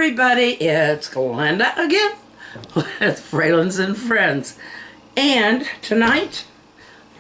everybody, it's Glenda again with Fralins and Friends. And tonight,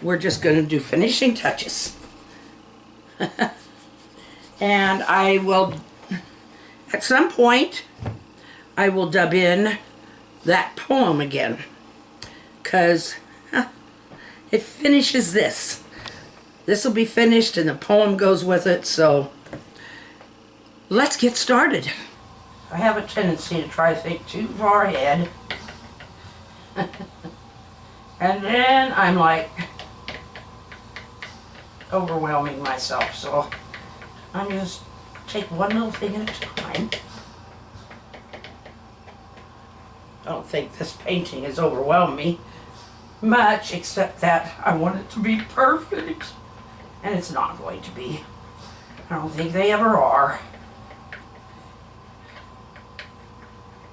we're just going to do finishing touches. And I will, at some point, I will dub in that poem again. Because it finishes this. This will be finished and the poem goes with it, so let's get started. I have a tendency to try to think too far ahead. And then I'm like overwhelming myself. So I'm just take one little thing at a time. I don't think this painting has overwhelmed me much, except that I want it to be perfect. And it's not going to be. I don't think they ever are.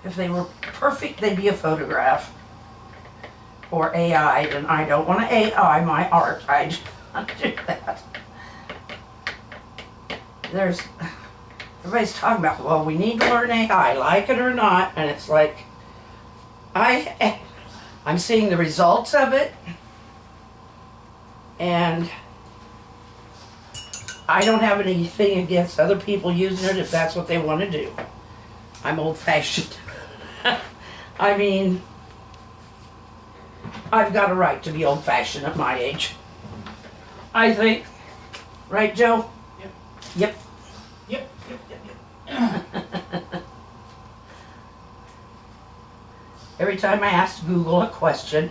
If they were perfect, they'd be a photograph or AI, and I don't want to AI my art. I do not do that. Everybody's talking about, well, we need to learn AI, like it or not, and it's like, I'm seeing the results of it, and I don't have anything against other people using it if that's what they want to do. I'm old-fashioned. I mean, I've got a right to be old-fashioned at my age. I think. Right, Joe? Yep. Yep. Every time I ask Google a question,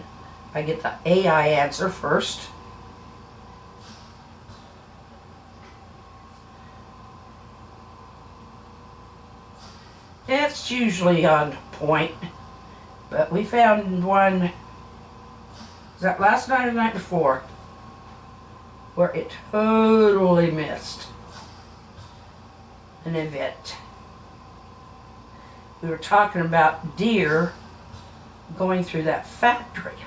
I get the AI answer first. It's usually on point, but we found one, was that last night or the night before, where it totally missed an event. We were talking about deer going through that factory.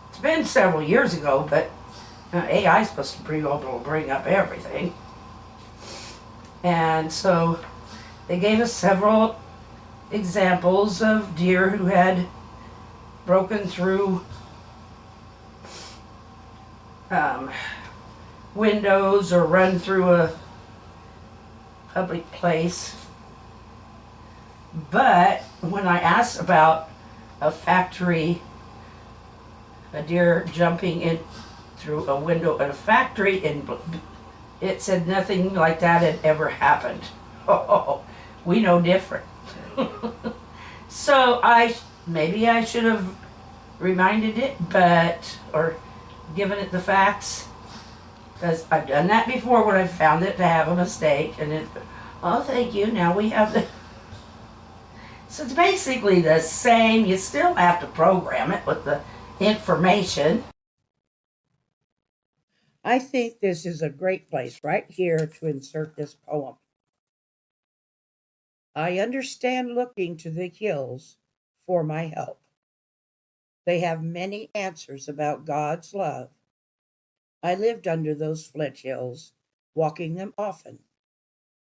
It's been several years ago, but AI is supposed to be able to bring up everything. And so they gave us several examples of deer who had broken through windows or run through a public place. But when I asked about a factory, a deer jumping in through a window at a factory, and it said nothing like that had ever happened. Oh, we know different. So maybe I should have reminded it, or given it the facts, because I've done that before when I found it to have a mistake, and it, oh, thank you, now we have the. So it's basically the same. You still have to program it with the information. I think this is a great place right here to insert this poem. I understand looking to the hills for my help. They have many answers about God's love. I lived under those flint hills, walking them often.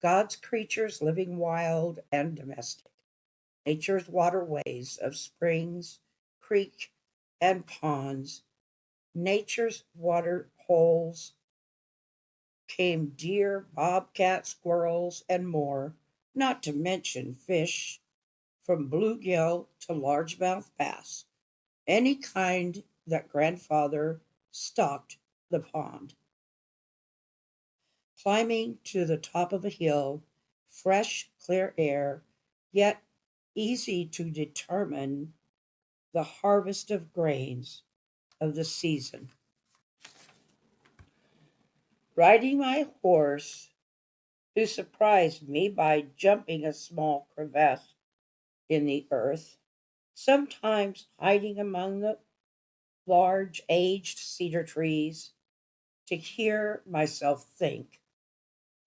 God's creatures living wild and domestic. Nature's waterways of springs, creek, and ponds. Nature's water holes came deer, bobcat, squirrels, and more, not to mention fish, from bluegill to largemouth bass, any kind that grandfather stocked the pond. Climbing to the top of a hill, fresh, clear air, yet easy to determine the harvest of grains of the season. Riding my horse, who surprised me by jumping a small crevasse in the earth, sometimes hiding among the large aged cedar trees, to hear myself think.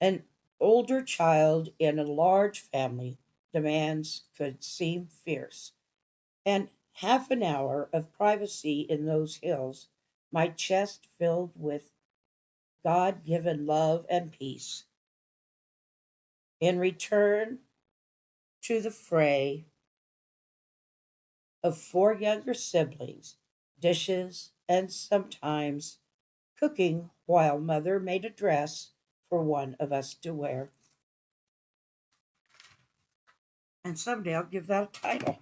An older child in a large family demands could seem fierce, and half an hour of privacy in those hills, my chest filled with God given love and peace. In return to the fray of 4 younger siblings, dishes, and sometimes cooking while Mother made a dress for one of us to wear. And someday I'll give that a title.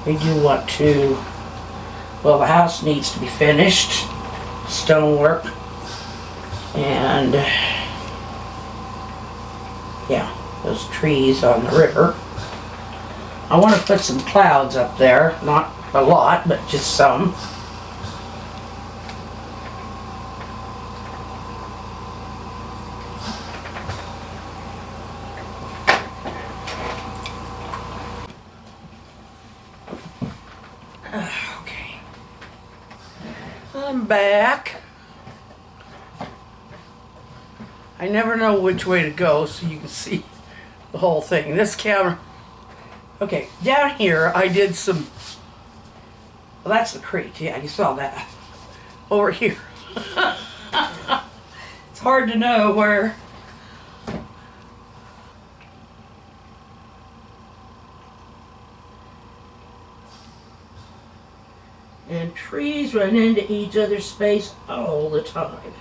They do want to, well, the house needs to be finished, stonework, and yeah, those trees on the river. I want to put some clouds up there, not a lot, but just some. Okay, I'm back. I never know which way to go so you can see the whole thing. This camera. Okay, down here I did some, well, that's the creek, yeah, you saw that. Over here. It's hard to know where. And trees run into each other's space all the time.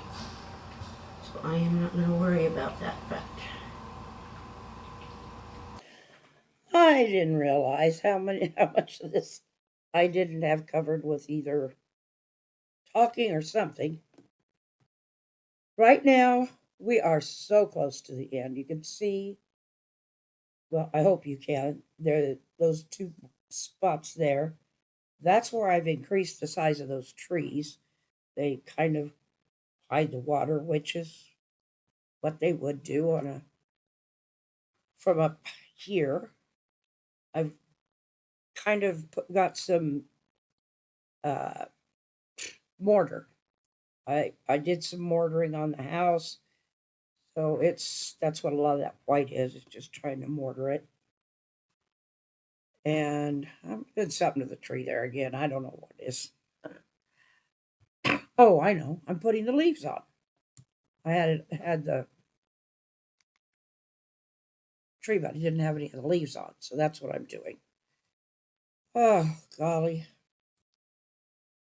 So I am not going to worry about that fact. I didn't realize how much of this I didn't have covered with either talking or something. Right now, we are so close to the end. You can see, well, I hope you can. There, those two spots there. That's where I've increased the size of those trees. They kind of hide the water, which is what they would do on a from up here. I've kind of got some uh, mortar. I did some mortaring on the house, so that's what a lot of that white is. It's just trying to mortar it. And I'm doing something to the tree there again. I don't know what it is. Oh, I know. I'm putting the leaves on. I had the tree, but I didn't have any of the leaves on, so that's what I'm doing. Oh, golly.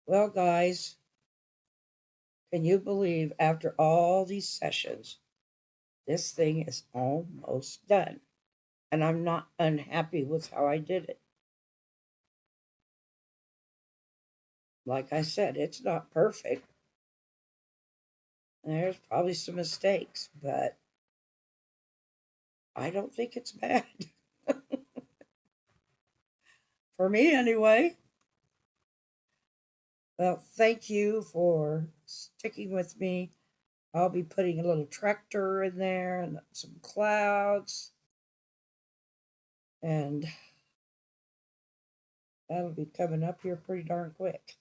Well, guys, can you believe after all these sessions, this thing is almost done? And I'm not unhappy with how I did it. Like I said, it's not perfect. There's probably some mistakes, but I don't think it's bad. For me, anyway. Well, thank you for sticking with me. I'll be putting a little tractor in there and some clouds. And that'll be coming up here pretty darn quick.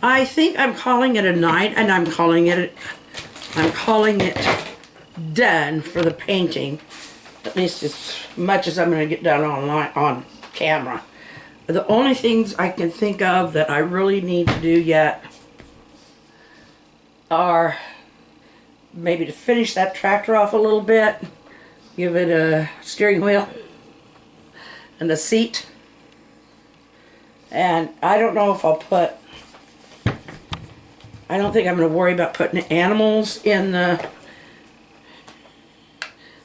I think I'm calling it a night, and I'm calling it done for the painting, at least as much as I'm going to get done on camera. The only things I can think of that I really need to do yet are maybe to finish that tractor off a little bit, give it a steering wheel and a seat, and I don't know if I don't think I'm going to worry about putting animals in the...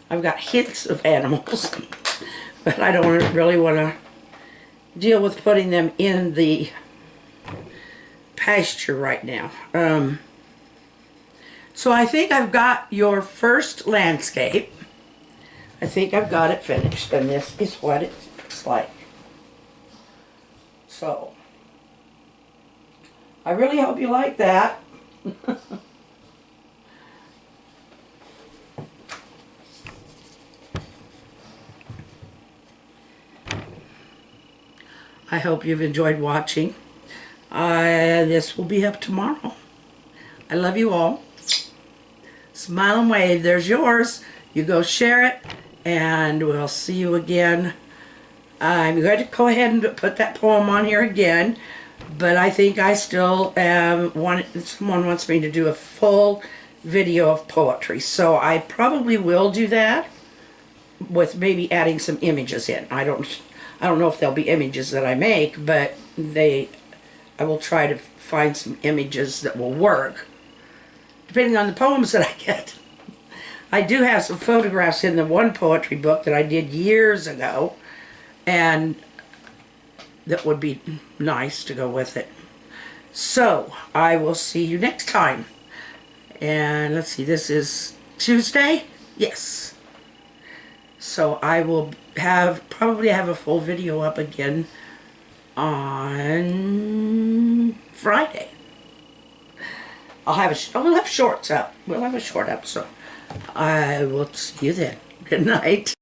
I've got hints of animals, but I don't really want to deal with putting them in the pasture right now. So I think I've got your first landscape. I think I've got it finished, and this is what it looks like. So, I really hope you like that. I hope you've enjoyed watching. This will be up tomorrow. I love you all. Smile and wave. There's yours. You go share it, and we'll see you again. I'm going to go ahead and put that poem on here again, but I think I still someone wants me to do a full video of poetry, so I probably will do that with maybe adding some images in. I don't know if there'll be images that I make, but I will try to find some images that will work, depending on the poems that I get. I do have some photographs in the one poetry book that I did years ago, and that would be nice to go with it. So, I will see you next time. And let's see, this is Tuesday? Yes. So I will probably have a full video up again on Friday. We'll have shorts up. We'll have a short episode. I will see you then. Good night.